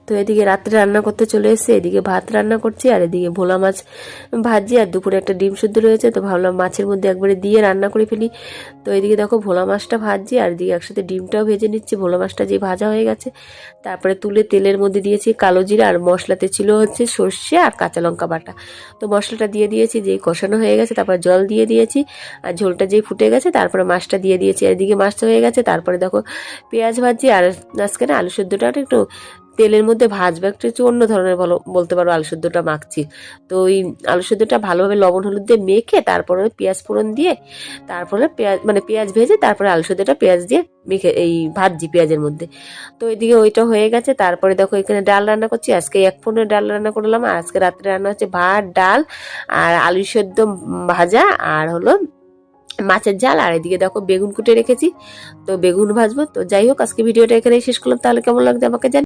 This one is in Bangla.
তো এদিকে রাত্রে রান্না করতে চলে এসেছে, এদিকে ভাত রান্না করছি আর এদিকে ভোলা মাছ ভাজি, আর দুপুরে একটা ডিম সিদ্ধ রয়েছে, তো ভাবলাম মাছের মধ্যে একবারে দিয়ে রান্না করে ফেলি। তো এদিকে দেখো ভোলা মাছটা ভাজছি আর এদিকে একসাথে ডিমটাও ভেজে নিচ্ছি। ভোলা মাছটা যে ভাজা হয়ে গেছে তারপরে তুলে তেলের মধ্যে দিয়েছি কালো জিরা, আর মশলাতে ছিল হচ্ছে সর্ষে আর কাঁচা লঙ্কা বাটা। তো মশলাটা দিয়ে দিয়েছি, যেই কষানো হয়ে গেছে তারপরে জল দিয়ে দিয়েছি, আর ঝোলটা যেই ফুটে গেছে তারপরে মাছটা দিয়ে দিয়েছি। এদিকে মাছটা হয়ে গেছে, তারপরে দেখো পেঁয়াজ ভাজি, আর আজকে না আলু সেদ্ধটা একটু তেলের মধ্যে ভাজবো, একটু অন্য ধরনের বলতে পারো আলু সেদ্ধটা মাখছি। তো ওই আলু সেদ্ধটা ভালোভাবে লবণ হলুদ দিয়ে মেখে তারপরে পেঁয়াজ ফোড়ন দিয়ে তারপরে পেঁয়াজ ভেজে তারপরে আলু সেদ্ধটা পেঁয়াজ দিয়ে মেখে এই ভাজছি পেঁয়াজের মধ্যে। তো এদিকে ওইটা হয়ে গেছে, তারপরে দেখো এখানে ডাল রান্না করছি। আজকে এক ফোনের ডাল রান্না করলাম, আর আজকে রাত্রে রান্না হচ্ছে ভাত, ডাল আর আলু সেদ্ধ ভাজা, আর হলো মাছের ঝাল, আর এদিকে দেখো বেগুন কুটে রেখেছি, তো বেগুন ভাজবো। তো যাই হোক, আজকে ভিডিওটা এখানেই শেষ করলাম, তাহলে কেমন লাগছে আমাকে জানি।